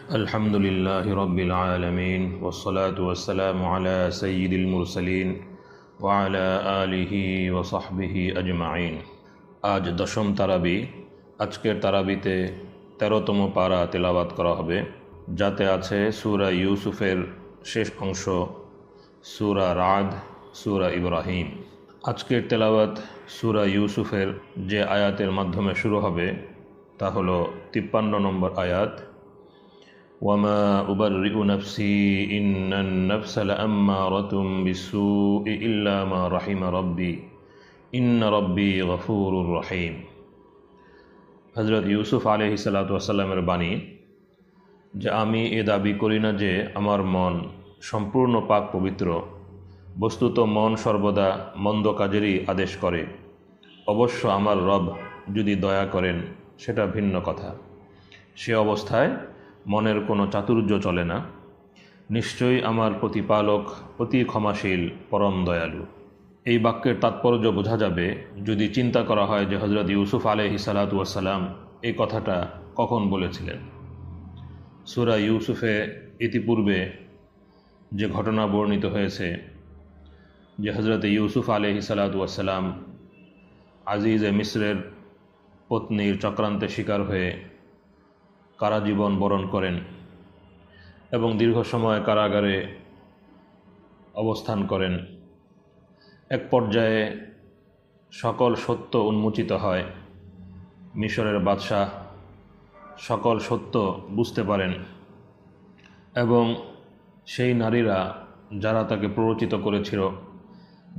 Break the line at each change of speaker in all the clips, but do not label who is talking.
الحمد لله رب العالمين والصلاة والسلام على سيد المرسلين وعلى آله وصحبه أجمعين। আজ দশম তারাবি। আজকের তারাবিতে 13তম পারা তেলাওয়াত করা হবে, যাতে আছে সূরা ইউসুফের শেষ অংশ, সূরা রাদ, সূরা ইব্রাহিম। আজকের তেলাওয়াত সূরা ইউসুফের যে আয়াতের মাধ্যমে শুরু হবে তা হলো 53 নম্বর আয়াত। وما أبرئ نفسي إن النفس لأمارة بالسوء إلا ما رحم ربي إن ربي غفور رحيم। হযরত ইউসুফ আলাইহিসসালাতু ওয়াসসালামের বাণী যে আমি এ দাবি করি না যে আমার মন সম্পূর্ণ পাক পবিত্র, বস্তুত মন সর্বদা মন্দ কাজেরই আদেশ করে। অবশ্য আমার রব যদি দয়া করেন সেটা ভিন্ন কথা। সে অবস্থায় মনের কোনো চাতুর্য চলে না। নিশ্চয়ই আমার প্রতিপালক অতি ক্ষমাশীল, পরম দয়ালু। এই বাক্যের তাৎপর্য বোঝা যাবে যদি চিন্তা করা হয় যে হযরত ইউসুফ আলাইহিসসালাতু ওয়াসসালাম এই কথাটা কখন বলেছিলেন। সূরা ইউসুফে ইতিপূর্বে যে ঘটনা বর্ণিত হয়েছে যে হযরত ইউসুফ আলাইহিসসালাতু ওয়াসসালাম আজিজে মিসরের পত্নীর চক্রান্তে শিকার হয়ে কারাজীবন বরণ করেন এবং দীর্ঘ সময় কারাগারে অবস্থান করেন। এক পর্যায়ে সকল সত্য উন্মোচিত হয়। মিশরের বাদশাহ সকল সত্য বুঝতে পারেন এবং সেই নারীরা যারা তাকে প্ররোচিত করেছিল,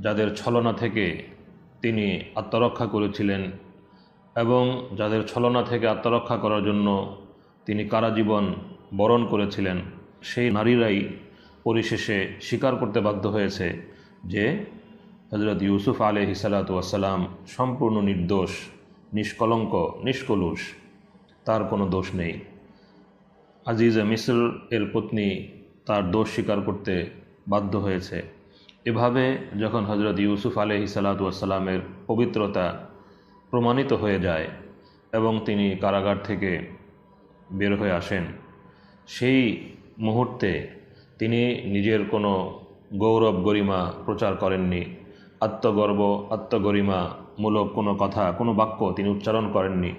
যাদের ছলনা থেকে তিনি আত্মরক্ষা করেছিলেন এবং যাদের ছলনা থেকে আত্মরক্ষা করার জন্য তিনি কারাজীবন বরণ করেছিলেন, সেই নারীরাই পরিশেষে স্বীকার করতে বাধ্য হয়েছে যে হযরত ইউসুফ আলাইহিসসালাতু ওয়াসসালাম সম্পূর্ণ নির্দোষ, নিষ্কলঙ্ক, নিষ্কলুষ, তার কোনো দোষ নেই। আজিজে মিসর এর পত্নী তার দোষ স্বীকার করতে বাধ্য হয়েছে। এভাবে যখন হযরত ইউসুফ আলাইহিসসালাতু ওয়াসসালামের পবিত্রতা প্রমাণিত হয়ে যায় এবং তিনি কারাগার থেকে বের হয়ে আসেন, সেই মুহূর্তে তিনি নিজের কোনো গৌরব গরিমা প্রচার করেননি, আত্মগর্ব আত্মগরিমামূলক কোনো কথা, কোনো বাক্য তিনি উচ্চারণ করেননি,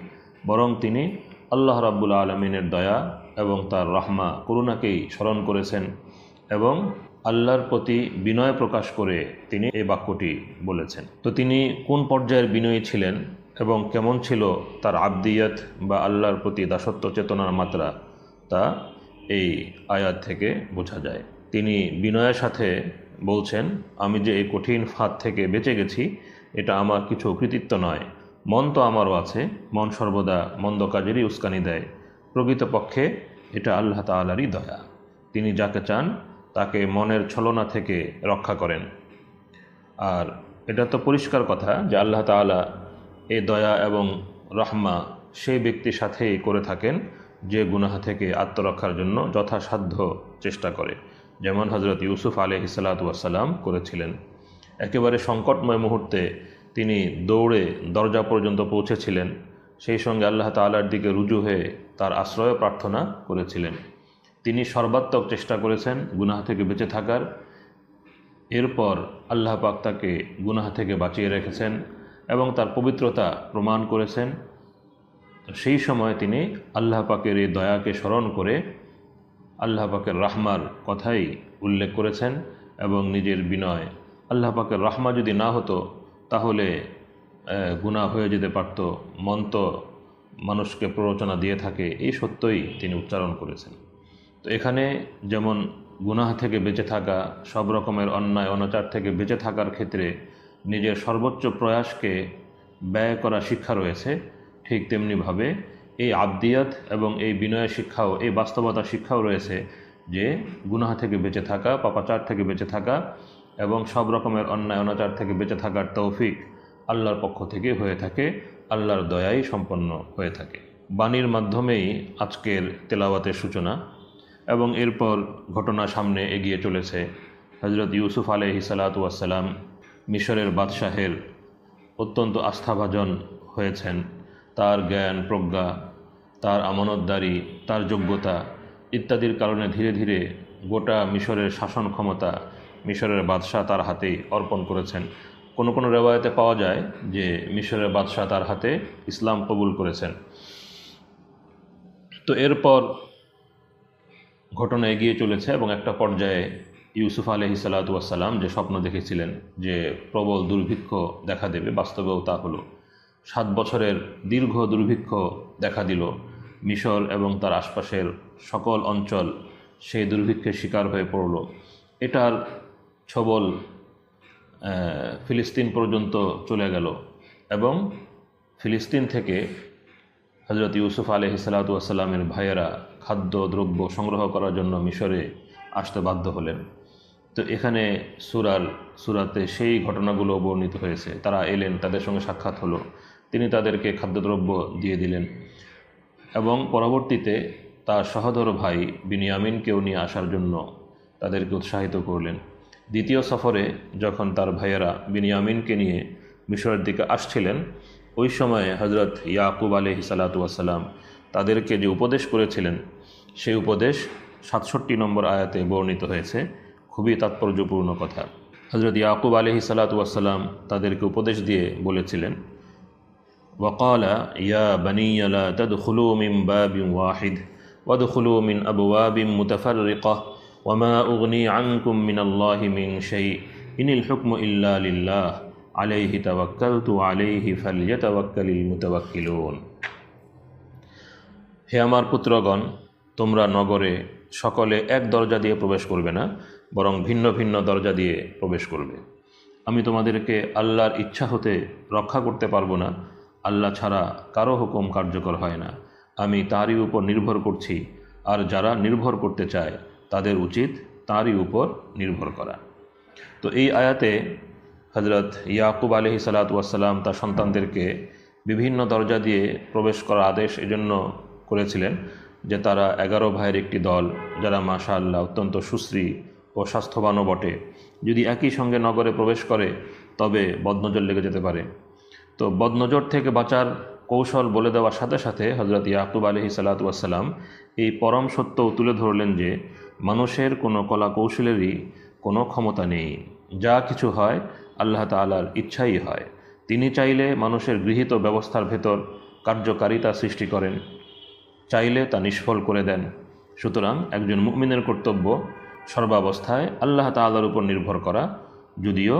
বরং তিনি আল্লাহ রাব্বুল আলামিনের দয়া এবং তার রহমা, করুণাকেই স্মরণ করেছেন এবং আল্লাহর প্রতি বিনয় প্রকাশ করে তিনি এই বাক্যটি বলেছেন। তো তিনি কোন পর্যায়ের বিনয়ী ছিলেন এবং কেমন ছিল তার আবদিয়ত বা আল্লাহর প্রতি দাসত্ব চেতনার মাত্রা, তা এই আয়াত থেকে বোঝা যায়। তিনি বিনয়ের সাথে বলছেন, আমি যে এই কঠিন ফাঁদ থেকে বেঁচে গেছি এটা আমার কিছু কৃতিত্ব নয়। মন তো আমারও আছে, মন সর্বদা মন্দ কাজেরই উস্কানি দেয়। প্রকৃতপক্ষে এটা আল্লাহ তাআলারই দয়া। তিনি যাকে চান তাকে মনের ছলনা থেকে রক্ষা করেন। আর এটা তো পরিষ্কার কথা যে আল্লাহ তাআলা এই দয়া এবং রহমা সেই ব্যক্তির সাথেই করে থাকেন যে গুনাহ থেকে আত্মরক্ষার জন্য যথাসাধ্য চেষ্টা করে, যেমন হযরত ইউসুফ আলাইহিসসালাতু ওয়াসসালাম করেছিলেন। একেবারে সংকটময় মুহূর্তে তিনি দৌড়ে দরজা পর্যন্ত পৌঁছেছিলেন, সেই সঙ্গে আল্লাহ তাআলার দিকে রুজু হয়ে তার আশ্রয় প্রার্থনা করেছিলেন। তিনি সর্বাত্মক চেষ্টা করেছেন গুনাহ থেকে বেঁচে থাকার। এরপর আল্লাহ পাক তাকে গুনাহ থেকে বাঁচিয়ে রেখেছেন এবং তার পবিত্রতা প্রমাণ করেছেন। সেই সময় তিনি আল্লাহ পাকের এই দয়াকে স্মরণ করে আল্লাহ পাকের রাহমার কথাই উল্লেখ করেছেন এবং নিজের বিনয়, আল্লাহ পাকের রাহমা যদি না হতো তাহলে গুনাহ হয়ে যেতে পারত, মন তো মানুষকে প্ররোচনা দিয়ে থাকে, এই সত্যই তিনি উচ্চারণ করেছেন। তো এখানে যেমন গুনাহ থেকে বেঁচে থাকা, সব রকমের অন্যায় অনাচার থেকে বেঁচে থাকার ক্ষেত্রে নিজের সর্বোচ্চ প্রয়াসকে ব্যয় করা শিক্ষা রয়েছে, ঠিক তেমনিভাবে এই আবদিয়াত এবং এই বিনয়ের শিক্ষাও, এই বাস্তবতা শিক্ষাও রয়েছে যে গুনাহ থেকে বেঁচে থাকা, পাপাচার থেকে বেঁচে থাকা এবং সব রকমের অন্যায় অনাচার থেকে বেঁচে থাকার তৌফিক আল্লাহর পক্ষ থেকে হয়ে থাকে, আল্লাহর দয়াই সম্পন্ন হয়ে থাকে। বাণীর মাধ্যমেই আজকের তেলাওয়াতের সূচনা এবং এরপর ঘটনা সামনে এগিয়ে চলেছে। হযরত ইউসুফ আলাইহিসসালাতু ওয়াসসালাম মিশরের বাদশাহের অত্যন্ত আস্থাভাজন হয়েছেন। তার জ্ঞান প্রজ্ঞা, তার আমানতদারি, তার যোগ্যতা ইত্যাদির কারণে ধীরে ধীরে গোটা মিশরের শাসন ক্ষমতা মিশরের বাদশাহ তার হাতেই অর্পণ করেছেন। কোনো কোনো রেওয়ায়তে পাওয়া যায় যে মিশরের বাদশাহ তার হাতে ইসলাম কবুল করেছেন। তো এরপর ঘটনা এগিয়ে চলেছে এবং একটা পর্যায়ে ইউসুফ আলাইহিসসালাতু ওয়াসসালাম যে স্বপ্ন দেখেছিলেন যে প্রবল দুর্ভিক্ষ দেখা দেবে, বাস্তবেও তা হলো। 7 বছরের দীর্ঘ দুর্ভিক্ষ দেখা দিল। মিশর এবং তার আশপাশের সকল অঞ্চল সেই দুর্ভিক্ষের শিকার হয়ে পড়ল। এটার ছবল ফিলিস্তিন পর্যন্ত চলে গেল এবং ফিলিস্তিন থেকে হজরত ইউসুফ আলাইহিসসালাতু ওয়াসসালামের ভাইয়েরা খাদ্য দ্রব্য সংগ্রহ করার জন্য মিশরে আসতে বাধ্য হলেন। তো এখানে সুরাতে সেই ঘটনাগুলো বর্ণিত হয়েছে। তারা এলেন, তাদের সঙ্গে সাক্ষাৎ হলো, তিনি তাদেরকে খাদ্যদ্রব্য দিয়ে দিলেন এবং পরবর্তীতে তার সহোদর ভাই বিনিয়ামিনকেও নিয়ে আসার জন্য তাদেরকে উৎসাহিত করলেন। দ্বিতীয় সফরে যখন তার ভাইয়েরা বিনিয়ামিনকে নিয়ে মিশরের দিকে আসছিলেন, ওই সময়ে হজরত ইয়াকুব আলাইহিসসালাতু ওয়াসসালাম তাদেরকে যে উপদেশ করেছিলেন সেই উপদেশ 67 নম্বর আয়াতে বর্ণিত হয়েছে। খুবই তাৎপর্যপূর্ণ কথা। হজরত ইয়াকুব আলাইহিসসালাতু ওয়াসসালাম তাদেরকে উপদেশ দিয়ে বলেছিলেন, ওয়াকালা ইয়া বানিয়া লা তাদখুলু মিন বাবিন ওয়াহিদ ওয়াদখুলু মিন আবওয়াবিন মুতাফাররিকা ওয়ামা উগনি আনকুম মিনাল্লাহি মিন শাই ইনিল হুকমু ইল্লা লিল্লাহ আলাইহি তাওয়াক্কালতু আলাইহি ফালইয়াতাওয়াক্কালিল মুতাওয়াক্কিলুন। হে আমার পুত্রগণ, তোমরা নগরে সকলে এক দরজা দিয়ে প্রবেশ করবে না, বরং ভিন্ন ভিন্ন দরজা দিয়ে প্রবেশ করবে। আমি তোমাদেরকে আল্লাহর ইচ্ছা হতে রক্ষা করতে পারবো না। আল্লাহ ছাড়া কারো হুকুম কার্যকর হয় না। আমি তারই উপর নির্ভর করছি, আর যারা নির্ভর করতে চায় তাদের উচিত তারই উপর নির্ভর করা। তো এই আয়াতে হজরত ইয়াকুব আলাইহিসসালাতু ওয়াসসালাম তার সন্তানদেরকে বিভিন্ন দরজা দিয়ে প্রবেশ করার আদেশ এজন্য করেছিলেন যে তারা 11 ভাইয়ের একটি দল, যারা মাশাআল্লাহ অত্যন্ত সুশ্রী ও স্বাস্থ্যবানও বটে, যদি একই সঙ্গে নগরে প্রবেশ করে তবে বদনজর লেগে যেতে পারে। তো বদনজর থেকে বাঁচার কৌশল বলে দেওয়ার সাথে সাথে হজরত ইয়াকুব আলাইহিসসালাতু ওয়াসসালাম এই পরম সত্যও তুলে ধরলেন যে মানুষের কোনো কলা কৌশলেরই কোনো ক্ষমতা নেই। যা কিছু হয় আল্লাহ তাআলার ইচ্ছাই হয়। তিনি চাইলে মানুষের গৃহীত ব্যবস্থার ভেতর কার্যকারিতা সৃষ্টি করেন, চাইলে তা নিষ্ফল করে দেন। সুতরাং একজন মুমিনের কর্তব্য সর্বাবস্থায় আল্লাহ তাআলার উপর নির্ভর করা, যদিও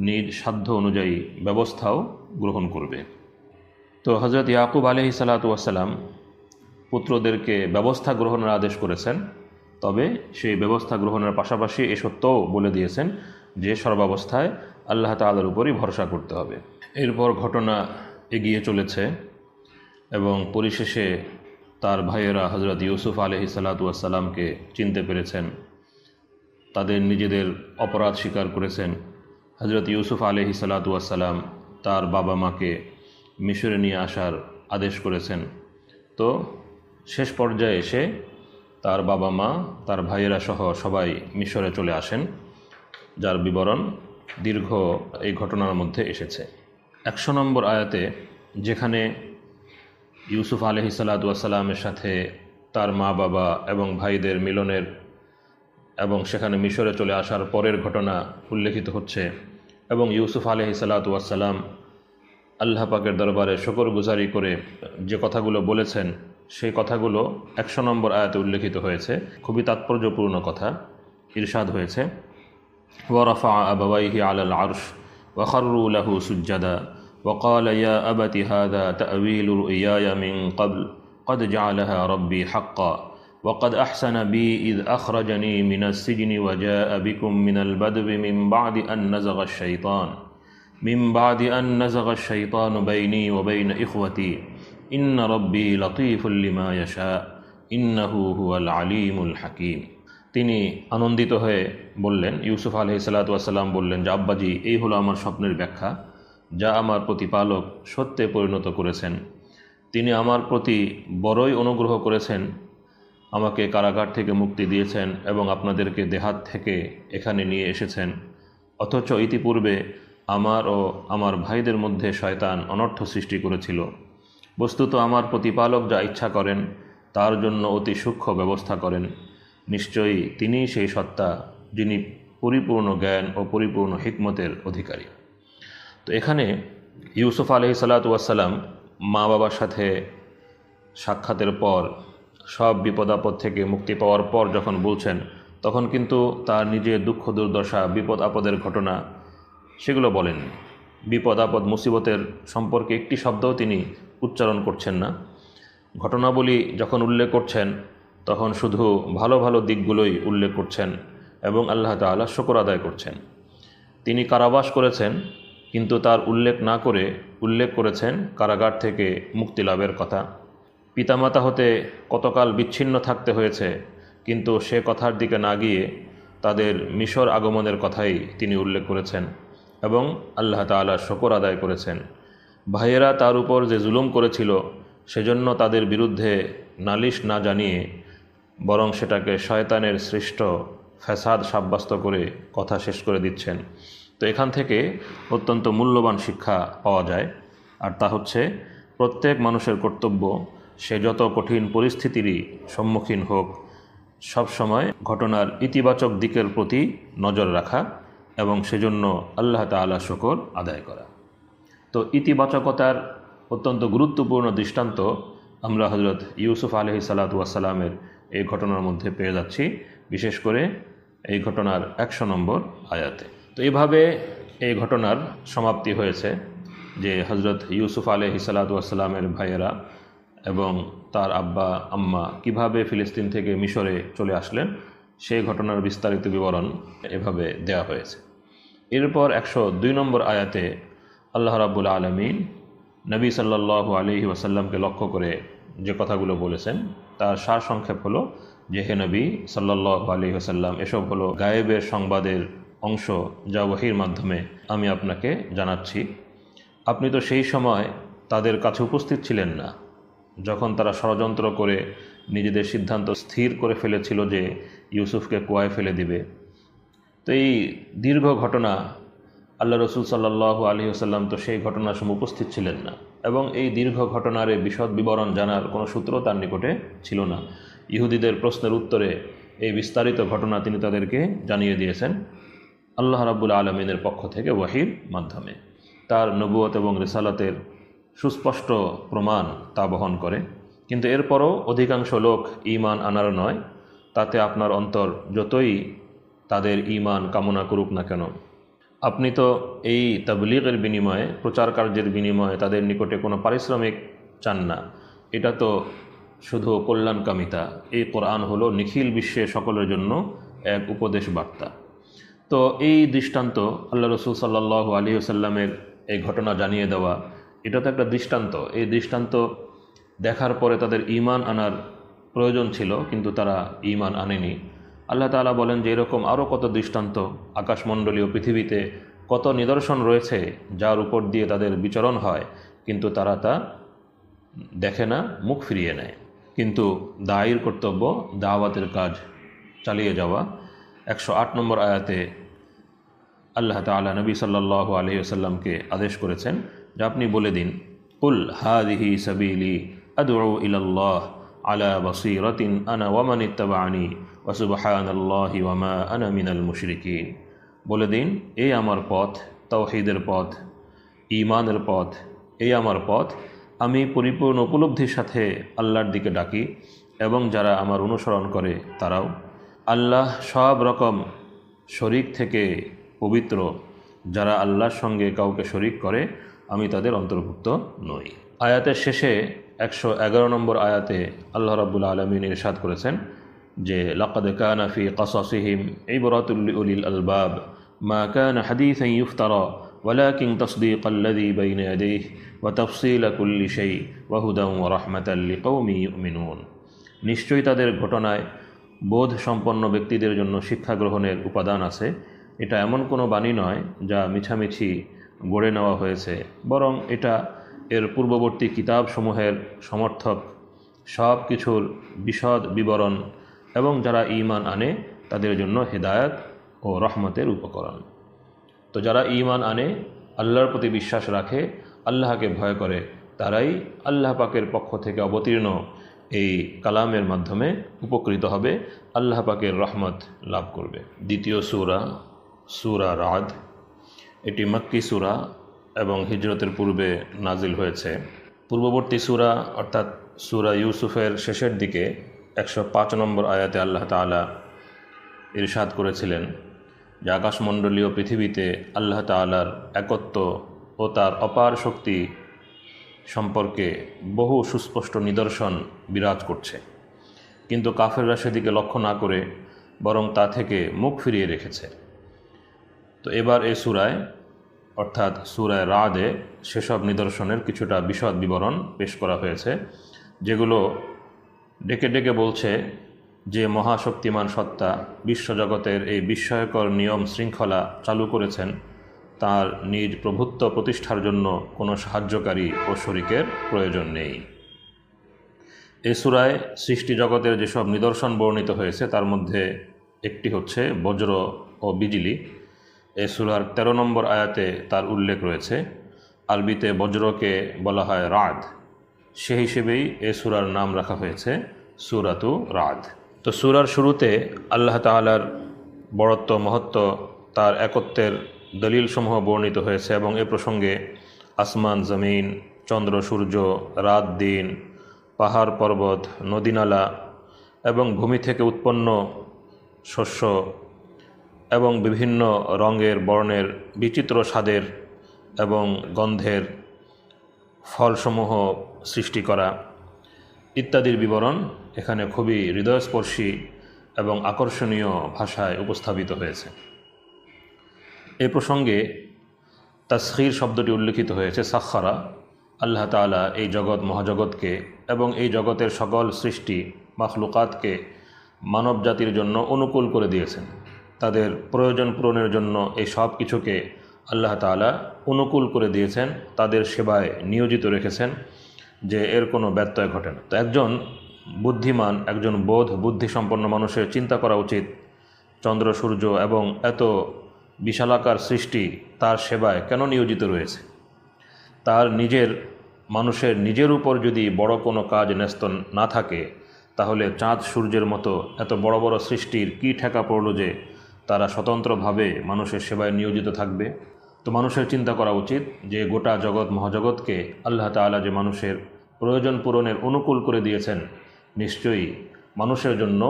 নিজ সাধ্য অনুযায়ী ব্যবস্থাও গ্রহণ করবে। তো হজরত ইয়াকুব আলাইহিসসালাতু ওয়াসসালাম পুত্রদেরকে ব্যবস্থা গ্রহণের আদেশ করেছেন, তবে সেই ব্যবস্থা গ্রহণের পাশাপাশি এ সত্যও বলে দিয়েছেন যে সর্বাবস্থায় আল্লাহ তাআলার উপরই ভরসা করতে হবে। এরপর ঘটনা এগিয়ে চলেছে এবং পরিশেষে তার ভাইয়েরা হজরত ইউসুফ আলাইহিসসালাতু ওয়াসসালামকে চিনতে পেরেছেন, তাদের নিজেদের অপরাধ স্বীকার করেছেন। হজরত ইউসুফ আলাইহিসসালাতু ওয়াসসালাম তার বাবা মাকে মিশরে নিয়ে আসার আদেশ করেছেন। তো শেষ পর্যায়ে এসে তার বাবা মা, তার ভাইয়েরা সহ সবাই মিশরে চলে আসেন, যার বিবরণ দীর্ঘ এই ঘটনার মধ্যে এসেছে। 100 নম্বর আয়াতে যেখানে ইউসুফ আলাইহিসসালাতু ওয়াসসালামের সাথে তার মা বাবা এবং ভাইদের মিলনের এবং সেখানে মিশরে চলে আসার পরের ঘটনা উল্লেখিত হচ্ছে এবং ইউসুফ আলাইহিসসালাতু ওয়াসসালাম আল্লাহ পাকের দরবারে শুকরগুজারি করে যে কথাগুলো বলেছেন সেই কথাগুলো 100 নম্বর আয়াতে উল্লেখিত হয়েছে। খুবই তাৎপর্যপূর্ণ কথা। ইরশাদ হয়েছে, ওয়ারাফা আবাওয়াইহি আলাল আরশ ওয়া খাররু লাহু সুজ্জাদা ওয়া ক্বালা ইয়া আবাতি হাযা তা'ওয়ীলু রু'য়ায়া মিন ক্বাবল ক্বাদ জা'আলাহা রাব্বী হাক্কান ওয়া ক্বাদ আহসানা বি ইয আখরাজানি মিনাস সিজনি ওয়া জা'a বিকুম মিনাল বাদওয়ি মিন বা'দি আন নাযাগা আশ-শাইতানু বাইনি ওয়া বাইনা ইখওয়াতি ইন্না রাব্বী লাতীফুল লিমা ইয়াশা ইন্নাহু হুয়াল আলীমুল হাকীম। তিনি আনন্দিত হয়ে বললেন, ইউসুফ আলাইহিসসালাতু ওয়াসসালাম বললেন যে আব্বাজি, এই হলো আমার স্বপ্নের ব্যাখ্যা, যা আমার প্রতিপালক সত্যে পরিণত করেছেন। তিনি আমার প্রতি বড়ই অনুগ্রহ করেছেন, আমাকে কারাগার থেকে মুক্তি দিয়েছেন এবং আপনাদেরকে দেহাত থেকে এখানে নিয়ে এসেছেন। অথচ ইতিপূর্বে আমার ও আমার ভাইদের মধ্যে শয়তান অনর্থ সৃষ্টি করেছিল। বস্তুত আমার প্রতিপালক যা ইচ্ছা করেন তার জন্য অতি সূক্ষ্ম ব্যবস্থা করেন। নিশ্চয়ই তিনি সেই সত্তা যিনি পরিপূর্ণ জ্ঞান ও পরিপূর্ণ হিকমতের অধিকারী। তো এখানে ইউসুফ আলাইহিসসালাতু ওয়াসসালাম মা বাবার সাথে সাক্ষাতের পর, সব বিপদ আপদ থেকে মুক্তি পাওয়ার পর যখন বলছেন, তখন কিন্তু তার নিজের দুঃখ দুর্দশা, বিপদ আপদের ঘটনা সেগুলো বলেননি। বিপদ আপদ মুসিবতের সম্পর্কে একটি শব্দও তিনি উচ্চারণ করছেন না। ঘটনাবলী যখন উল্লেখ করছেন তখন শুধু ভালো ভালো দিকগুলোই উল্লেখ করছেন এবং আল্লাহ তাআলা শুকর আদায় করছেন। তিনি কারাবাস করেছেন, কিন্তু তার উল্লেখ না করে উল্লেখ করেছেন কারাগার থেকে মুক্তি লাভের কথা। পিতামাতা হতে কতকাল বিচ্ছিন্ন থাকতে হয়েছে, কিন্তু সে কথার দিকে না গিয়ে তাদের মিশর আগমনের কথাই তিনি উল্লেখ করেছেন এবং আল্লাহ তাআলা শুকর আদায় করেছেন। ভাইয়েরা তার উপর যে জুলুম করেছিল, সেজন্য তাদের বিরুদ্ধে নালিশ না জানিয়ে বরং সেটাকে শয়তানের সৃষ্ট ফ্যাসাদ সাব্যস্ত করে কথা শেষ করে দিচ্ছেন। তো এখান থেকে অত্যন্ত মূল্যবান শিক্ষা পাওয়া যায়, আর তা হচ্ছে প্রত্যেক মানুষের কর্তব্য সে যত কঠিন পরিস্থিতিরই সম্মুখীন হোক, সবসময় ঘটনার ইতিবাচক দিকের প্রতি নজর রাখা এবং সেজন্য আল্লাহ তাআলা শুকর আদায় করা। তো ইতিবাচকতার অত্যন্ত গুরুত্বপূর্ণ দৃষ্টান্ত আমরা হযরত ইউসুফ আলাইহিসসালাতু ওয়াসসালামের এই ঘটনার মধ্যে পেয়ে যাচ্ছি, বিশেষ করে এই ঘটনার 100 নম্বর আয়াতে। তো এইভাবে এই ঘটনার সমাপ্তি হয়েছে যে হযরত ইউসুফ আলাইহিসসালাতু ওয়াসসালামের ভাইয়েরা এবং তার আব্বা আম্মা কিভাবে ফিলিস্তিন থেকে মিশরে চলে আসলেন, সেই ঘটনার বিস্তারিত বিবরণ এভাবে দেয়া হয়েছে। এরপর 102 নম্বর আয়াতে আল্লাহ রাব্বুল আলামিন নবী সাল্লাল্লাহু আলাইহি ওয়াসাল্লামকে লক্ষ্য করে যে কথাগুলো বলেছেন তার সারসংক্ষেপ হলো যে, হে নবী সাল্লাল্লাহু আলাইহি ওয়াসাল্লাম, এসব হলো গায়েবের সংবাদের অংশ যা ওহীর মাধ্যমে আমি আপনাকে জানাচ্ছি। আপনি তো সেই সময় তাদের কাছে উপস্থিত ছিলেন না যখন তারা ষড়যন্ত্র করে নিজেদের সিদ্ধান্ত স্থির করে ফেলেছিল যে ইউসুফকে কুয়ায় ফেলে দিবে। তো এই দীর্ঘ ঘটনা, আল্লাহ রসুল সাল্লাল্লাহু আলাইহি ওয়াসাল্লাম তো সেই ঘটনার সময় উপস্থিত ছিলেন না এবং এই দীর্ঘ ঘটনার এই বিশদ বিবরণ জানার কোনো সূত্র তার নিকটে ছিল না। ইহুদিদের প্রশ্নের উত্তরে এই বিস্তারিত ঘটনা তিনি তাদেরকে জানিয়ে দিয়েছেন আল্লাহ রাব্বুল আলামিনের পক্ষ থেকে ওহীর মাধ্যমে। তার নবুয়ত এবং রিসালাতের সুস্পষ্ট প্রমাণ তা বহন করে। কিন্তু এরপরও অধিকাংশ লোক ঈমান আনার নয়, তাতে আপনার অন্তর যতই তাদের ঈমান কামনা করুক না কেন, আপনি তো এই তাবলীগের বিনিময়ে, প্রচার কার্যের বিনিময়ে তাদের নিকটে কোনো পারিশ্রমিক চান না। এটা তো শুধু কল্যাণকামিতা। এই কোরআন হলো নিখিল বিশ্বে সকলের জন্য এক উপদেশ বার্তা। তো এই দৃষ্টান্ত, আল্লাহ রসুল সাল্লাল্লাহু আলাইহি ওয়াসাল্লামের এই ঘটনা জানিয়ে দেওয়া, এটা তো একটা দৃষ্টান্ত। এই দৃষ্টান্ত দেখার পরে তাদের ঈমান আনার প্রয়োজন ছিল, কিন্তু তারা ঈমান আনেনি। আল্লাহ তাআলা বলেন যে এরকম আরও কত দৃষ্টান্ত আকাশমণ্ডলীয় পৃথিবীতে কত নিদর্শন রয়েছে যার উপর দিয়ে তাদের বিচরণ হয়, কিন্তু তারা তা দেখে না, মুখ ফিরিয়ে নেয়। কিন্তু দায়ীর কর্তব্য দাওয়াতের কাজ চালিয়ে যাওয়া। 108 নম্বর আয়াতে আল্লাহ তাআলা নবী সাল্লাল্লাহু আলাইহি ওয়াসাল্লামকে আদেশ করেছেন যে আপনি বলে দিন, কুল হাযিহি সাবিলি আদউ ইলাল্লাহ আলা বাসীরাতিন আনা ওয়া মান ইত্তাবা'আনি ওয়া সুবহানাল্লাহি ওয়া মা আনা মিনাল মুশরিকিন। বলে দিন, এই আমার পথ, তাওহীদের পথ, ঈমানের পথ, এই আমার পথ। আমি পরিপূর্ণ উপলব্ধির সাথে আল্লাহর দিকে ডাকি এবং যারা আমার অনুসরণ করে তারাও। আল্লাহ সব রকম শরিক থেকে পবিত্র। যারা আল্লাহর সঙ্গে কাউকে শরিক করে আমি তাদের অন্তর্ভুক্ত নই। আয়াতের শেষে 111 নম্বর আয়াতে আল্লাহ রাব্বুল আলামিন ইরশাদ করেছেন যে লাকাদ কানা ফি কাসাসিহিম ইবরাতুল লিউলিল আলবাব মা কানা হাদিসান ইফতারা ওয়ালাকিন তাসদীকাল্লাযী বাইনা ইয়াদাইহি ওয়া তাফসীলা কুল্লি শাই ওয়া হুদান ওয়া রাহমাতাল লিকাওমি ইউমিনুন। নিশ্চয়ই তাদের ঘটনায় বোধ সম্পন্ন ব্যক্তিদের জন্য শিক্ষা গ্রহণের উপাদান আছে। এটা এমন কোনো বাণী নয় যা মিছামিছি গড়ে নেওয়া হয়েছে, বরং এটা এর পূর্ববর্তী কিতাবসমূহের সমর্থক, সব কিছুর বিশদ বিবরণ এবং যারা ঈমান আনে তাদের জন্য হেদায়েত ও রহমতের উপকরণ। তো যারা ঈমান আনে, আল্লাহর প্রতি বিশ্বাস রাখে, আল্লাহকে ভয় করে, তারাই আল্লাহ পাকের পক্ষ থেকে অবতীর্ণ এই কালামের মাধ্যমে উপকৃত হবে, আল্লাহ পাকের রহমত লাভ করবে। দ্বিতীয় সূরা, সূরা রাদ। এটি মক্কি সূরা এবং হিজরতের পূর্বে নাজিল হয়েছে। পূর্ববর্তী সূরা অর্থাৎ সূরা ইউসুফের শেষের দিকে 105 নম্বর আয়াতে আল্লাহ তাআলা ইরশাদ করেছিলেন যে আকাশমণ্ডলীয় পৃথিবীতে আল্লাহ তাআলার একত্ব ও তার অপার শক্তি সম্পর্কে বহু সুস্পষ্ট নিদর্শন বিরাজ করছে, কিন্তু কাফেররা সেদিকে লক্ষ্য না করে বরং তা থেকে মুখ ফিরিয়ে রেখেছে। তো এবার এই সূরায় অর্থাৎ সূরা রাদে সেসব নিদর্শনের কিছুটা বিশদ বিবরণ পেশ করা হয়েছে, যেগুলো ডেকে ডেকে বলছে যে মহাশক্তিমান সত্তা বিশ্বজগতের এই বিস্ময়কর নিয়ম শৃঙ্খলা চালু করেছেন, তার নিজ প্রভুত্ব প্রতিষ্ঠার জন্য কোনো সাহায্যকারী ও শরীকের প্রয়োজন নেই। এই সূরায় সৃষ্টি জগতের যেসব নিদর্শন বর্ণিত হয়েছে তার মধ্যে একটি হচ্ছে বজ্র ও বিজলি। এই সূরার 13 নম্বর আয়াতে তার উল্লেখ রয়েছে। আরবিতে বজ্রকে বলা হয় রাদ, সেই হিসেবেই এই সূরার নাম রাখা হয়েছে সূরাতু রাদ। তো সূরার শুরুতে আল্লাহ তাআলার বড়ত্ব মহত্ব, তার একত্বের দলিলসমূহ বর্ণিত হয়েছে এবং এ প্রসঙ্গে আসমান জমিন, চন্দ্র সূর্য, রাত দিন, পাহাড় পর্বত, নদীনালা এবং ভূমি থেকে উৎপন্ন শস্য এবং বিভিন্ন রঙের বর্ণের বিচিত্র স্বাদের এবং গন্ধের ফলসমূহ সৃষ্টি করা ইত্যাদির বিবরণ এখানে খুবই হৃদয়স্পর্শী এবং আকর্ষণীয় ভাষায় উপস্থাপিত হয়েছে। এ প্রসঙ্গে তাসখীর শব্দটি উল্লেখিত হয়েছে। সাখারা, আল্লাহ তাআলা এই জগৎ মহাজগৎকে এবং এই জগতের সকল সৃষ্টি মাখলুকাতকে মানব জাতির জন্য অনুকূল করে দিয়েছেন। তাদের প্রয়োজন পূরণের জন্য এই সব কিছুকে আল্লাহ তাআলা অনুকূল করে দিয়েছেন, তাদের সেবায় নিয়োজিত রেখেছেন, যে এর কোনো ব্যত্যয় ঘটে না। তো একজন বুদ্ধিমান, একজন বুদ্ধিসম্পন্ন মানুষের চিন্তা করা উচিত চন্দ্র সূর্য এবং এত বিশালাকার সৃষ্টি তার সেবায় কেন নিয়োজিত রয়েছে। তার মানুষের নিজের উপর যদি বড় কোনো কাজ ন্যস্ত না থাকে, তাহলে চাঁদ সূর্যের মতো এত বড় বড় সৃষ্টির কী ঠেকা পড়ল যে তারা স্বতন্ত্রভাবে মানুষের সেবায় নিয়োজিত থাকবে। তো মানুষের চিন্তা করা উচিত যে গোটা জগৎ মহাজগৎকে আল্লাহ তাআলা যে মানুষের প্রয়োজন পূরণের অনুকূল করে দিয়েছেন, নিশ্চয়ই মানুষের জন্য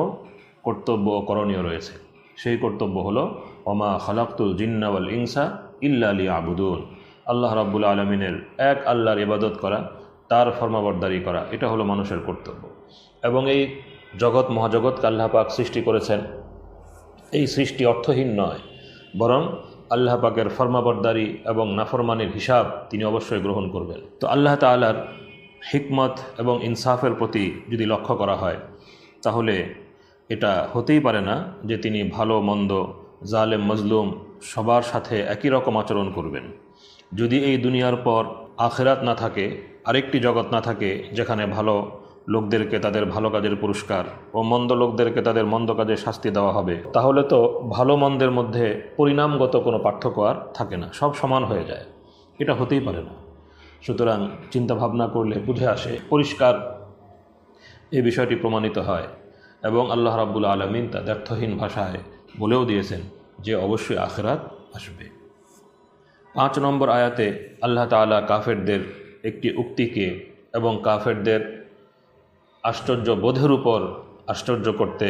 কর্তব্য ও করণীয় রয়েছে। সেই কর্তব্য হলো ওমা খালাকতুল জিন্না ওয়াল ইনসা ইল্লা লিয়াবুদুন। আল্লাহ রাব্বুল আলামিনের এক আল্লাহর ইবাদত করা, তার ফরমাবরদারি করা, এটা হলো মানুষের কর্তব্য। এবং এই জগৎ মহাজগৎকে আল্লাহ পাক সৃষ্টি করেছেন, এই সৃষ্টি অর্থহীন নয়, বরং আল্লাহ পাকের ফরমাবরদারি এবং নাফরমানির হিসাব তিনি অবশ্যই গ্রহণ করবেন। তো আল্লাহ তাআলার হিকমত এবং ইনসাফের প্রতি যদি লক্ষ্য করা হয়, তাহলে এটা হতেই পারে না যে তিনি ভালো মন্দ, জালেম মজলুম সবার সাথে একই রকম আচরণ করবেন। যদি এই দুনিয়ার পর আখিরাত না থাকে, আরেকটি জগৎ না থাকে যেখানে ভালো লোকদেরকে তাদের ভালো কাজের পুরস্কার ও মন্দ লোকদেরকে তাদের মন্দ কাজের শাস্তি দেওয়া হবে, তাহলে তো ভালো মন্দের মধ্যে পরিণামগত কোনো পার্থক্য আর থাকে না, সব সমান হয়ে যায়। এটা হতেই পারে না। সুতরাং চিন্তা ভাবনা করলে বুঝে আসে, পরিষ্কার এই বিষয়টি প্রমাণিত হয় এবং আল্লাহ রাব্বুল আলামিন তা দ্ব্যর্থহীন ভাষায় বলেও দিয়েছেন যে অবশ্যই আখিরাত আসবে। 5 নম্বর আয়াতে আল্লাহ তাআলা কাফেরদের একটি উক্তিকে এবং কাফেরদের আশ্চর্য বোধের উপর আশ্চর্য করতে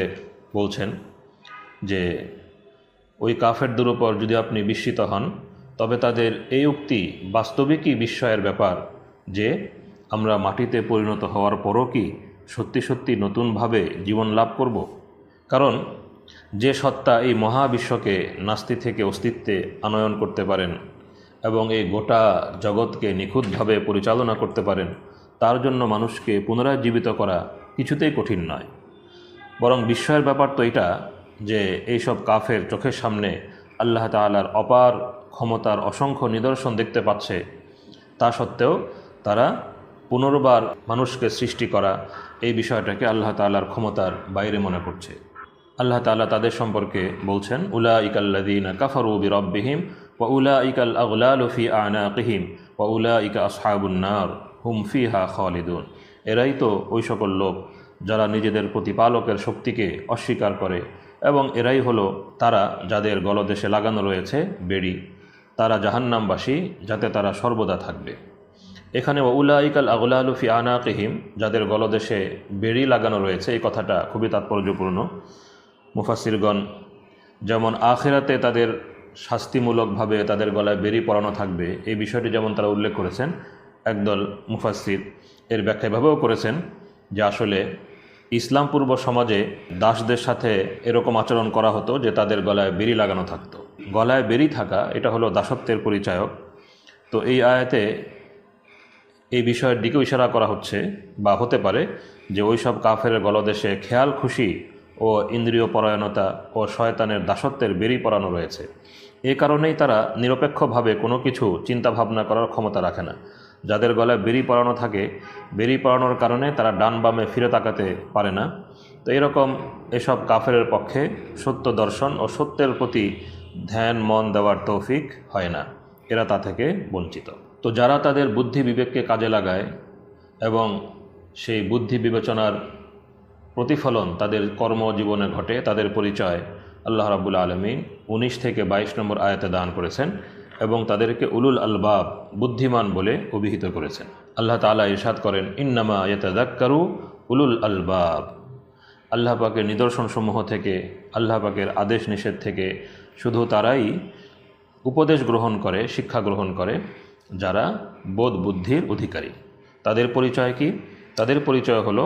বলছেন যে ওই কাফেরদের উপর যদি আপনি বিস্মিত হন, তবে তাদের এই উক্তি বাস্তবিকই বিস্ময়ের ব্যাপার যে আমরা মাটিতে পরিণত হওয়ার পরও কি সত্যি সত্যি নতুনভাবে জীবন লাভ করব। কারণ যে সত্তা এই মহাবিশ্বকে নাস্তি থেকে অস্তিত্বে আনয়ন করতে পারেন এবং এই গোটা জগৎকে নিখুঁতভাবে পরিচালনা করতে পারেন, তার জন্য মানুষকে পুনরায় জীবিত করা কিছুতেই কঠিন নয়। বরং বিস্ময়ের ব্যাপার তো এটা যে এইসব কাফের চোখের সামনে আল্লাহ তাআলার অপার ক্ষমতার অসংখ্য নিদর্শন দেখতে পাচ্ছে, তা সত্ত্বেও তারা পুনর্বার মানুষকে সৃষ্টি করা এই বিষয়টাকে আল্লাহ তাআলার ক্ষমতার বাইরে মনে করছে। আল্লাহ তাআলা তাদের সম্পর্কে বলছেন, উলাইকাল্লাযীনা কাফারু বিরাব্বিহিম ওয়া উলাইকাল আগলালু ফি আনাকিহিম ওয়া উলাইকা আসহাবুন নার হুম ফিহা খালিদুন। এরাই তো ওই সকল লোক যারা নিজেদের প্রতিপালকের শক্তিকে অস্বীকার করে, এবং এরাই হলো তারা যাদের গলদেশে লাগানো রয়েছে বেড়ি, তারা জাহান্নামবাসী, যাতে তারা সর্বদা থাকবে। এখানে উলাইকাল আগলালু ফি আনাকিহিম, যাদের গলদেশে বেড়ি লাগানো রয়েছে, এই কথাটা খুবই তাৎপর্যপূর্ণ। মুফাসসিরগণ যেমন আখিরাতে তাদের শাস্তিমূলকভাবে তাদের গলায় বেড়ি পরানো থাকবে, এই বিষয়টি যেমন তারা উল্লেখ করেছেন, একদল মুফাসসির এর ব্যাখ্যা এভাবেও করেছেন যে আসলে ইসলাম পূর্ব সমাজে দাসদের সাথে এরকম আচরণ করা হতো যে তাদের গলায় বেড়ি লাগানো থাকতো। গলায় বেড়ি থাকা এটা হলো দাসত্বের পরিচায়ক। তো এই আয়াতে এই বিষয়ের দিকেও ইশারা করা হচ্ছে বা হতে পারে যে ওই সব কাফের গলদেশে খেয়াল খুশি ও ইন্দ্রিয় পরায়ণতা ও শয়তানের দাসত্বের বেড়ি পরানো রয়েছে। এ কারণেই তারা নিরপেক্ষভাবে কোনো কিছু চিন্তা ভাবনা করার ক্ষমতা রাখে না। যাদের গলায় বেড়ি পরানো থাকে, বেড়ি পরানোর কারণে তারা ডান বামে ফিরে তাকাতে পারে না। তো এরকম এসব কাফেরের পক্ষে সত্য দর্শন ও সত্যের প্রতি ধ্যান মন দেওয়ার তৌফিক হয় না, এরা তা থেকে বঞ্চিত। তো যারা তাদের বুদ্ধি বিবেককে কাজে লাগায় এবং সেই বুদ্ধি বিবেচনার প্রতিফলন তাদের কর্মজীবনে ঘটে, তাদের পরিচয় আল্লাহ রাব্বুল আলামিন 19 থেকে 22 নম্বর আয়াতে দান করেছেন এবং তাদেরকে উলুল আলবাব, বুদ্ধিমান বলে অভিহিত করেছেন। আল্লাহ তাআলা ইরশাদ করেন, ইন্নামা ইয়াতাযাক্কারু উলুল আলবাব। আল্লাহ পাকের নিদর্শনসমূহ থেকে, আল্লাহ পাকের আদেশ নিষেধ থেকে শুধু তারাই উপদেশ গ্রহণ করে, শিক্ষা গ্রহণ করে যারা বোধ বুদ্ধির অধিকারী। তাদের পরিচয় কি? তাদের পরিচয় হলো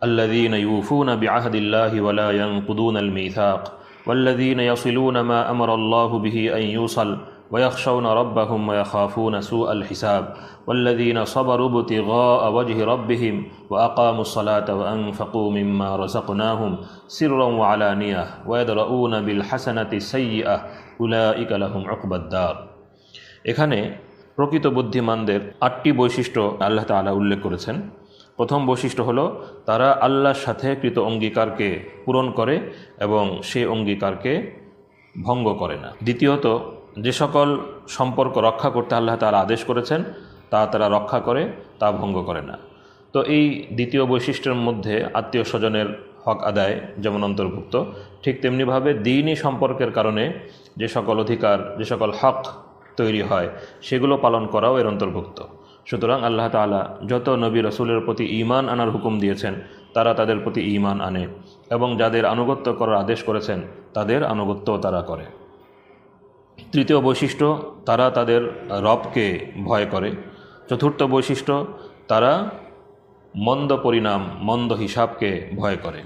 الذين يوفون بعهد الله ولا ينقضون الميثاق والذين يصلون ما أمر الله به أن يوصل ويخشون ربهم ويخافون سوء الحساب والذين صبروا ابتغاء وجه ربهم وأقاموا الصلاة وأنفقوا مما رزقناهم سرا وعلانية ويدرؤون بالحسنة السيئة أولئك لهم عقبى الدار। এখানে প্রকৃত বুদ্ধিমানদের 8টি বৈশিষ্ট্য আল্লাহ তাআলা উল্লেখ করেছেন। প্রথম বৈশিষ্ট্য হলো তারা আল্লাহর সাথে কৃত অঙ্গীকারকে পূরণ করে এবং সেই অঙ্গীকারকে ভঙ্গ করে না। দ্বিতীয়ত, যে সকল সম্পর্ক রক্ষা করতে আল্লাহ তাআলা আদেশ করেছেন তা তারা রক্ষা করে, তা ভঙ্গ করে না। তো এই দ্বিতীয় বৈশিষ্ট্যের মধ্যে আত্মীয় স্বজনের হক আদায় যেমন অন্তর্ভুক্ত, ঠিক তেমনিভাবে দ্বীনি সম্পর্কের কারণে যে সকল অধিকার, যে সকল হক তৈরি হয় সেগুলো পালন করাও এর অন্তর্ভুক্ত। সুতরাং আল্লাহ তাআলা যত নবী রাসূলের প্রতি ঈমান আনার হুকুম দিয়েছেন তারা তাদের প্রতি ঈমান আনে এবং যাদের আনুগত্য করার আদেশ করেছেন তাদের আনুগত্যও তারা করে। তৃতীয় বৈশিষ্ট্য, তারা তাদের রবকে ভয় করে। চতুর্থ বৈশিষ্ট্য, তারা মন্দ পরিণাম, মন্দ হিসাবকে ভয় করে।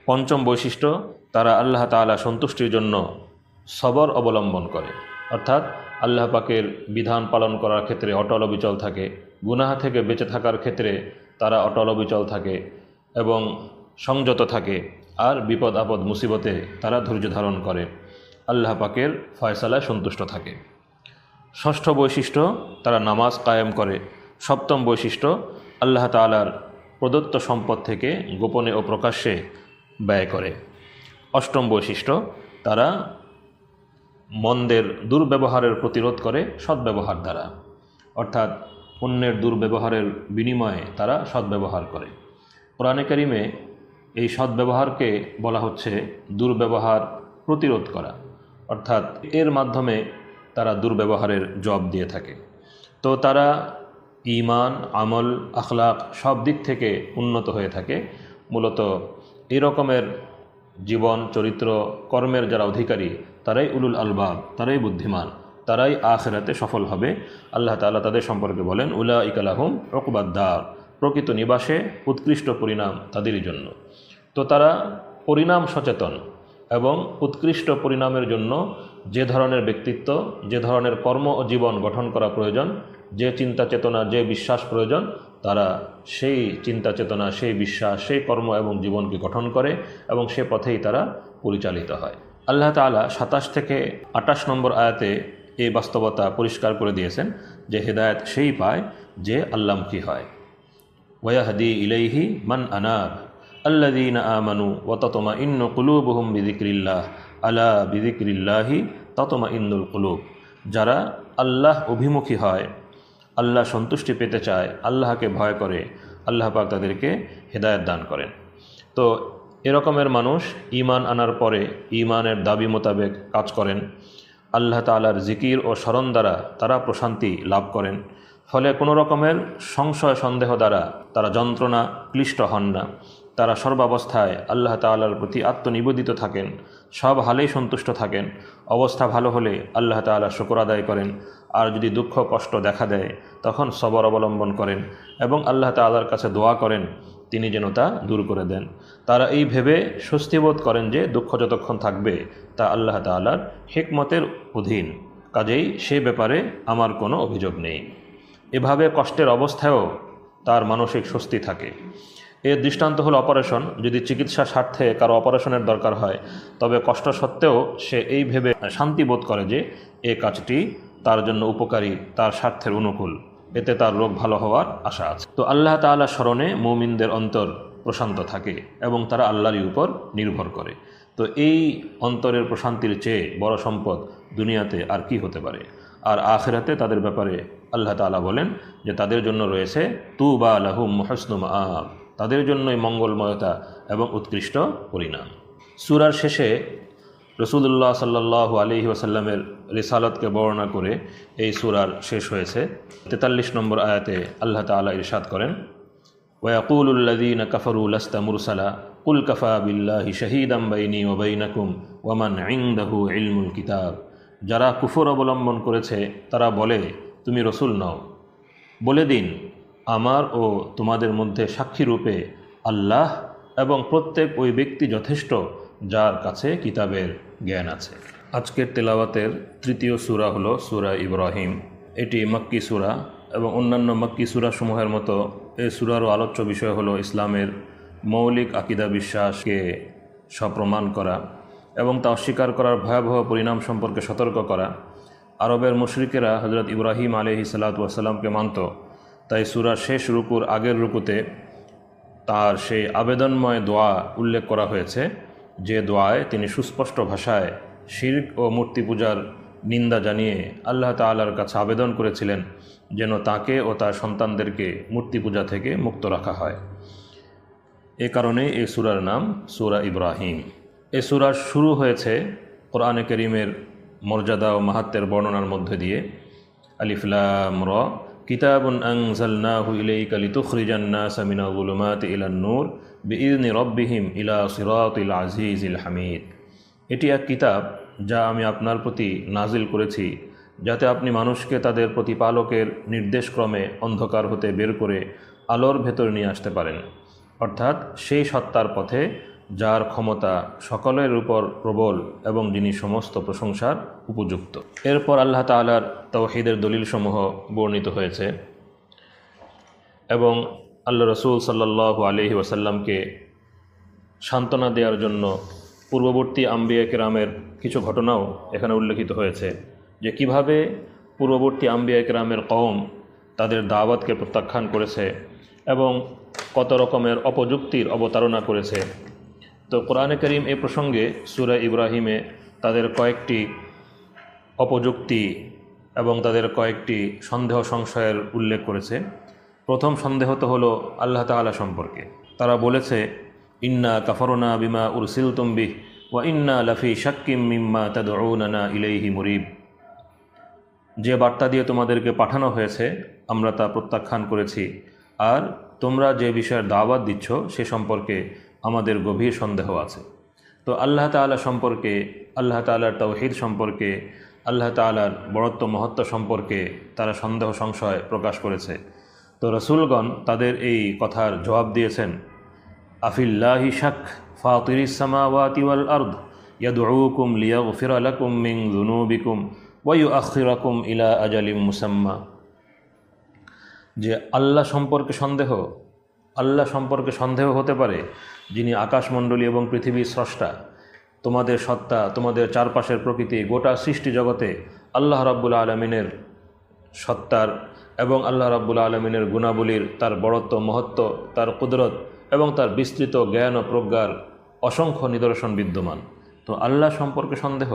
পঞ্চম বৈশিষ্ট্য, তারা আল্লাহ তাআলা সন্তুষ্টির জন্য সবর অবলম্বন করে, অর্থাৎ আল্লাহ পাকের বিধান পালন করার ক্ষেত্রে অটল অবিচল থাকে, গুনাহ থেকে বেঁচে থাকার ক্ষেত্রে তারা অটল অবিচল থাকে এবং সংযত থাকে, আর বিপদ আপদ মুসিবতে তারা ধৈর্য ধারণ করে, আল্লাহ পাকের ফয়সালায় সন্তুষ্ট থাকে। ষষ্ঠ বৈশিষ্ট্য, তারা নামাজ কায়েম করে। সপ্তম বৈশিষ্ট্য, আল্লাহ তাআলার প্রদত্ত সম্পদ থেকে গোপনে ও প্রকাশ্যে ব্যয় করে। অষ্টম বৈশিষ্ট্য, তারা মন্দের দুর্ব্যবহারের প্রতিরোধ করে সদ্ব্যবহার দ্বারা, অর্থাৎ অন্যের দুর্ব্যবহারের বিনিময়ে তারা সদ্ব্যবহার করে। কোরআনে কারিমে এই সদ্ব্যবহারকে বলা হচ্ছে দুর্ব্যবহার প্রতিরোধ করা, অর্থাৎ এর মাধ্যমে তারা দুর্ব্যবহারের জবাব দিয়ে থাকে। তো তারা ঈমান, আমল, আখলাক সব দিক থেকে উন্নত হয়ে থাকে। মূলত এই রকমের জীবন, চরিত্র, কর্মের যারা অধিকারী তারাই উলুল আলবাব, তারাই বুদ্ধিমান, তারাই আখিরাতে সফল হবে। আল্লাহ তাআলা তাদের সম্পর্কে বলেন, উলাইকা লাহুম উকবাদ দার, প্রকৃত নিবাসে উৎকৃষ্ট পরিণাম তাদেরই জন্য। তো তারা পরিণাম সচেতন এবং উৎকৃষ্ট পরিণামের জন্য যে ধরনের ব্যক্তিত্ব, যে ধরনের কর্ম ও জীবন গঠন করা প্রয়োজন, যে চিন্তা চেতনা, যে বিশ্বাস প্রয়োজন, তারা সেই চিন্তা চেতনা, সেই বিশ্বাস, সেই কর্ম এবং জীবনকে গঠন করে এবং সে পথেই তারা পরিচালিত হয়। আল্লাহ তাআলা 27 থেকে 28 নম্বর আয়াতে এই বাস্তবতা পরিষ্কার করে দিয়েছেন যে হেদায়েত সেই পায় যে আল্লাহমুখী হয়। ওয়াহদি ইলাইহি মান আনাব আল্লাযীনা আমানু ওয়া তাতমাইন্নু কুলুবুহুম বিযিকরিল্লাহ আলা বিযিকরিল্লাহি তাতমাইন্নুল কুলুব। যারা আল্লাহ অভিমুখী হয়, আল্লাহ সন্তুষ্টি পেতে চায়, আল্লাহকে ভয় করে, আল্লাহ পাক তাদেরকে হেদায়েত দান করেন। তো এরকমের মানুষ ঈমান আনার পরে ঈমানের দাবি মোতাবেক কাজ করেন, আল্লাহ তাআলার জিকির ও স্মরণ দ্বারা তারা প্রশান্তি লাভ করেন। ফলে কোনো রকমের সংশয় সন্দেহ দ্বারা তারা যন্ত্রণা ক্লিষ্ট হন না। তারা সর্বাবস্থায় আল্লাহ তাআলার প্রতি আত্মনিবেদিত থাকেন, সব হালেই সন্তুষ্ট থাকেন। অবস্থা ভালো হলে আল্লাহ তাআলা শুকর আদায় করেন, আর যদি দুঃখ কষ্ট দেখা দেয় তখন সবর অবলম্বন করেন এবং আল্লাহ তাআলার কাছে দোয়া করেন তিনি যেন তা দূর করে দেন। তারা এই ভেবে স্বস্তিবোধ করেন যে দুঃখ যতক্ষণ থাকবে তা আল্লাহ তাআলার হিকমতের অধীন, কাজেই সে ব্যাপারে আমার কোনো অভিযোগ নেই। এভাবে কষ্টের অবস্থায়ও তার মানসিক স্বস্তি থাকে। এর দৃষ্টান্ত হলো অপারেশন। যদি চিকিৎসা স্বার্থে কারো অপারেশনের দরকার হয় তবে কষ্ট সত্ত্বেও সে এই ভেবে শান্তি বোধ করে যে এ কাজটি তার জন্য উপকারী, তার স্বার্থের অনুকূল, এতে তার রোগ ভালো হওয়ার আশা আছে। তো আল্লাহ তাআলা স্মরণে মুমিনদের অন্তর প্রশান্ত থাকে এবং তারা আল্লাহরই উপর নির্ভর করে। তো এই অন্তরের প্রশান্তির চেয়ে বড় সম্পদ দুনিয়াতে আর কি হতে পারে। আর আখিরাতে তাদের ব্যাপারে আল্লাহ তাআলা বলেন যে তাদের জন্য রয়েছে তুবা লাহুম হুসনু মাআব, তাদের জন্যই মঙ্গলময়তা এবং উৎকৃষ্ট পরিণাম। সূরার শেষে রাসূলুল্লাহ সাল্লাল্লাহু আলাইহি ওয়াসাল্লামের রিসালাতকে বর্ণনা করে এই সূরার শেষ হয়েছে। 43 নম্বর আয়াতে আল্লাহ তাআলা ইরশাদ করেন, ওয়ায়াকুলুল লাযীনা কাফারু লাস্তা মুরসালা কুল কাফা বিল্লাহি শাহীদাম বাইনি ওয়া বাইনাকুম ওয়া মান ইনদাহু ইলমুল কিতাব। যারা কুফর অবলম্বন করেছে তারা বলে তুমি রসুল নও। বলে দিন আমার ও তোমাদের মধ্যে সাক্ষী রূপে আল্লাহ এবং প্রত্যেক ওই ব্যক্তি যথেষ্ট যার কাছে কিতাবের জ্ঞান আছে। আজকের তেলাওয়াতের তৃতীয় সূরা হলো সূরা ইব্রাহিম। এটি মক্কি সূরা এবং অন্যান্য মক্কি সূরাসমূহের মতো এই সূরারও আলোচ্য বিষয় হলো ইসলামের মৌলিক আকিদা বিশ্বাসকে সপ্রমাণ করা এবং তা অস্বীকার করার ভয়াবহ পরিণাম সম্পর্কে সতর্ক করা। আরবের মুশরিকেরা হযরত ইব্রাহিম আলাইহিস সালাতু ওয়াস সালামকে মানত, তাই সূরার শেষ রুকুর আগের রুকুতে তার সেই আবেদনময় দোয়া উল্লেখ করা হয়েছে, যে দোয়ায় তিনি সুস্পষ্ট ভাষায় শিরক ও মূর্তি পূজার নিন্দা জানিয়ে আল্লাহ তাআলার কাছে আবেদন করেছিলেন যেন তাকে ও তার সন্তানদেরকে মূর্তি পূজা থেকে মুক্ত রাখা হয়। এ কারণে এই সূরার নাম সূরা ইব্রাহিম। এ সূরা শুরু হয়েছে কোরআনে কারীমের মর্যাদা ও মাহাত্ম্যের বর্ণনার মধ্যে দিয়ে। আলিফ লাম রা কিতাবুন আনজালনাহু ইলাইকা লিতুখরিজান নাসা মিনাল যুলুমাতি ইলান নূর বিইذনি রাব্বিহিম ইলা সিরাতিল আজিজিল হামিদ। এটি এক কিতাব যা আমি আপনার প্রতি নাজিল করেছি যাতে আপনি মানুষকে তাদের প্রতিপালকের নির্দেশক্রমে অন্ধকার হতে বের করে আলোর ভেতর নিয়ে আসতে পারেন, অর্থাৎ সেই সত্তার পথে যার ক্ষমতা সকলের উপর প্রবল এবং যিনি সমস্ত প্রশংসার উপযুক্ত। এরপর আল্লাহ তাআলার তাওহীদের দলিলসমূহ বর্ণিত হয়েছে এবং আল্লাহ রাসূল সাল্লাল্লাহু আলাইহি ওয়াসাল্লামকে সান্ত্বনা দেওয়ার জন্য পূর্ববর্তী আম্বিয়া কেরামের কিছু ঘটনাও এখানে উল্লেখিত হয়েছে, যে কিভাবে পূর্ববর্তী আম্বিয়া কেরামের কওম তাদের দাওয়াতকে প্রত্যাখ্যান করেছে এবং কত রকমের অপযুক্তির অবতারণা করেছে। তো কোরআনে কারীম এই প্রসঙ্গে সূরা ইব্রাহিমে তাদের কয়েকটি অপযুক্তি এবং তাদের কয়েকটি সন্দেহ সংশয়ের উল্লেখ করেছে। প্রথম সন্দেহ তো হলো আল্লাহ তাআলা সম্পর্কে। তারা বলেছে ইন্না কাফারনা বিমা উরসিলতুম বিহি ওয়া ইন্না লাফি শাক্কিম মিম্মা তাদউনানা ইলাইহি মুরিব। যে বার্তা দিয়ে তোমাদেরকে পাঠানো হয়েছে আমরা তা প্রত্যাখ্যান করেছি, আর তোমরা যে বিষয়ের দাওয়াত দিচ্ছ সে সম্পর্কে আমাদের গভীর সন্দেহ আছে। তো আল্লাহ তাআলা সম্পর্কে, আল্লাহ তাআলার তাওহীদ সম্পর্কে, আল্লাহ তাআলার বড়ত্ব মহত্ব সম্পর্কে তারা সন্দেহ সংশয় প্রকাশ করেছে। তো রাসূলগণ তাদের এই কথার জবাব দিয়েছেন, আফিল্লাহি শাক ফাতিরিস সামাওয়াতি ওয়াল আরদ ইয়াদউকুম লিয়াগফিরা লাকুম মিন যুনুবিকুম ওয়া ইউআখিরাকুম ইলা আজালিম মুসাম্মা। যে আল্লাহ সম্পর্কে সন্দেহ হতে পারে, যিনি আকাশমণ্ডলী এবং পৃথিবীর স্রষ্টা, তোমাদের সত্তা, তোমাদের চারপাশের প্রকৃতি, গোটা সৃষ্টি জগতে আল্লাহ রাব্বুল আলামিনের সত্তার এবং আল্লাহ রাব্বুল আলামিনের গুণাবলীর, তার বড়ত্ব মহত্ব, তার কুদরত এবং তার বিস্তৃত জ্ঞান ও প্রজ্ঞার অসংখ্য নিদর্শন বিদ্যমান। তো আল্লাহ সম্পর্কে সন্দেহ,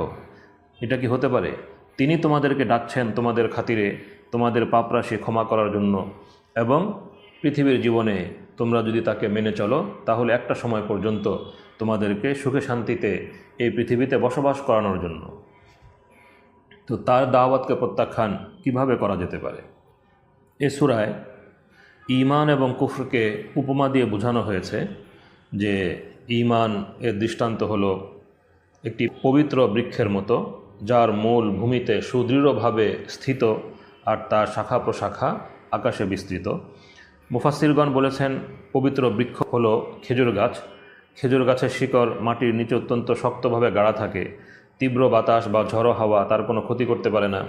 এটা কি হতে পারে? তিনি তোমাদেরকে ডাকছেন তোমাদের খাতিরে, তোমাদের পাপরাশি ক্ষমা করার জন্য এবং পৃথিবীর জীবনে তোমরা যদি তাকে মেনে চলো তাহলে একটা সময় পর্যন্ত তোমাদেরকে সুখে শান্তিতে এই পৃথিবীতে বসবাস করানোর জন্য। তো তার দাওয়াতকে প্রত্যাখ্যান কিভাবে করা যেতে পারে? এ সূরায় ঈমান এবং কুফরকে উপমা দিয়ে বোঝানো হয়েছে যে ঈমান এর দৃষ্টান্ত হলো একটি পবিত্র বৃক্ষের মতো, যার মূল ভূমিতে সুদৃঢ়ভাবে স্থিত আর তার শাখা প্রশাখা আকাশে বিস্তৃত। মুফাসসিরগণ বলেছেন পবিত্র বৃক্ষ হলো খেজুর গাছ। খেজুর গাছের শিকড় মাটির নিচে অত্যন্ত শক্তভাবে গাড়া থাকে, তীব্র বাতাস বা ঝড়ো হাওয়া তার কোনো ক্ষতি করতে পারে না।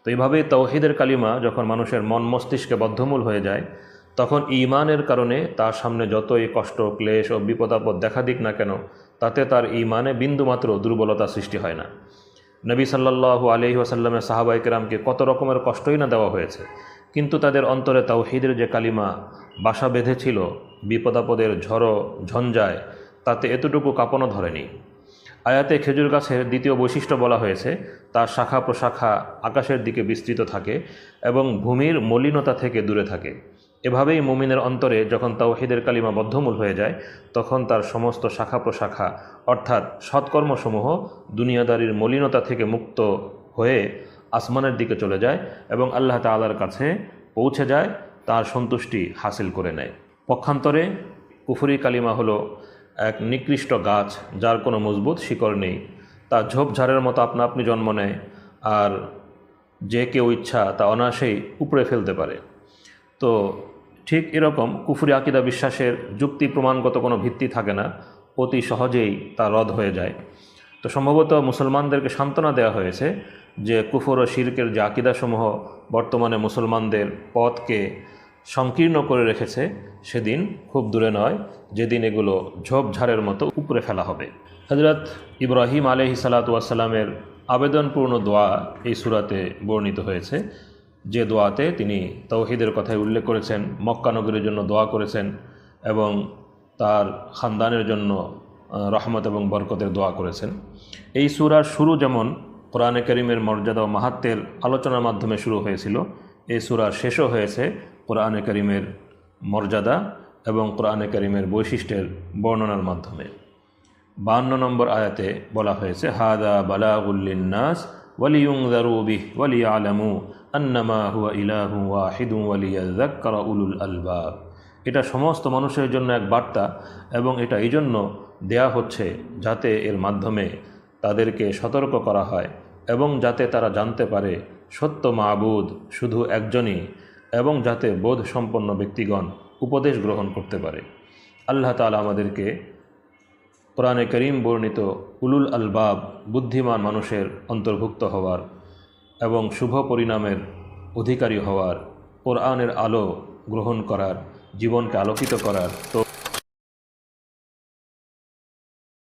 তো এইভাবেই তাওহীদের কালিমা যখন মানুষের মন মস্তিষ্কে বদ্ধমূল হয়ে যায়, তখন ঈমানের কারণে তার সামনে যতই কষ্ট, ক্লেশ ও বিপদাপদ দেখা দিক না কেন, তাতে তার ঈমানে বিন্দুমাত্র দুর্বলতা সৃষ্টি হয় না। নবী সাল্লাল্লাহু আলাইহি ওয়াসাল্লামের সাহাবায়ে কেরামকে কত রকমের কষ্টই না দেওয়া হয়েছে, কিন্তু তাদের অন্তরে তাওহীদের যে কালিমা বাসা বেঁধেছিল বিপদাপদের ঝড়ো ঝঞ্ঝায়, তাতে এতটুকু কাঁপনও ধরেনি। আয়াতে খেজুর গাছের দ্বিতীয় বৈশিষ্ট্য বলা হয়েছে, তার শাখা প্রশাখা আকাশের দিকে বিস্তৃত থাকে এবং ভূমির মলিনতা থেকে দূরে থাকে। এভাবেই মুমিনের অন্তরে যখন তাওহীদের কালিমা বদ্ধমূল হয়ে যায়, তখন তার সমস্ত শাখা প্রশাখা অর্থাৎ সৎকর্মসমূহ দুনিয়াদারির মলিনতা থেকে মুক্ত হয়ে আসমানের দিকে চলে যায় এবং আল্লাহ তাআলার কাছে পৌঁছে যায়, তার সন্তুষ্টি হাসিল করে নেয়। পক্ষান্তরে কুফরি কালিমা হলো এক নিকৃষ্ট গাছ, যার কোনো মজবুত শিকড় নেই। তা ঝোপঝাড়ের মতো আপনা আপনি জন্ম নেয়, আর যে কেউ ইচ্ছা তা অনায়াসেই উপড়ে ফেলতে পারে। তো ঠিক এরকম কুফরি আকিদা বিশ্বাসের যুক্তি প্রমাণগত কোনো ভিত্তি থাকে না, অতি সহজেই তা রদ হয়ে যায়। তো সম্ভবত মুসলমানদেরকে সান্ত্বনা দেওয়া হয়েছে যে কুফর ও শিরকের যে আকিদাসমূহ বর্তমানে মুসলমানদের পথকে সংকীর্ণ করে রেখেছে, সেদিন খুব দূরে নয় যেদিন এগুলো ঝোপঝাড়ের মতো উপরে ফেলা হবে। হযরত ইব্রাহিম আলাইহিস সালাতু ওয়াস সালামের আবেদনপূর্ণ দোয়া এই সূরাতে বর্ণিত হয়েছে, যে দোয়াতে তিনি তাওহীদের কথাই উল্লেখ করেছেন, মক্কা নগরীর জন্য দোয়া করেছেন এবং তার খানদানের জন্য রহমত এবং বরকতের দোয়া করেছেন। এই সূরার শুরু যেমন কোরআনে কারীমের মর্যাদা ও মাহাত্ম্যের আলোচনার মাধ্যমে শুরু হয়েছিল, এই সূরার শেষও হয়েছে কোরআনে কারীমের মর্যাদা এবং কোরআনে কারীমের বৈশিষ্ট্যের বর্ণনার মাধ্যমে। 52 নম্বর আয়াতে বলা হয়েছে, হাদা বালাগুল লিন্নাস ওয়ালিয়ুনযারু বিহি ওয়ালিয়ালামু আন্নামা হুয়া ইলাহু ওয়াহিদুন ওয়ালিয়াযাক্কারা উলুল আলবাব। এটা সমস্ত মানুষের জন্য এক বার্তা এবং এটা এই জন্য দেয়া হচ্ছে যাতে এর মাধ্যমে তাদেরকে সতর্ক করা হয় এবং যাতে তারা জানতে পারে সত্য মাবুদ শুধু একজনই, এবং যাতে বোধ সম্পন্ন ব্যক্তিগণ উপদেশ গ্রহণ করতে পারে। আল্লাহ তাআলা আমাদেরকে কোরআনে কারীম বর্ণিত উলুল আলবাব বুদ্ধিমান মানুষের অন্তর্ভুক্ত হওয়ার এবং শুভ পরিণামের অধিকারী হওয়ার, কোরআনের আলো গ্রহণ করার, জীবনকে আলোকিত করার তৌফিক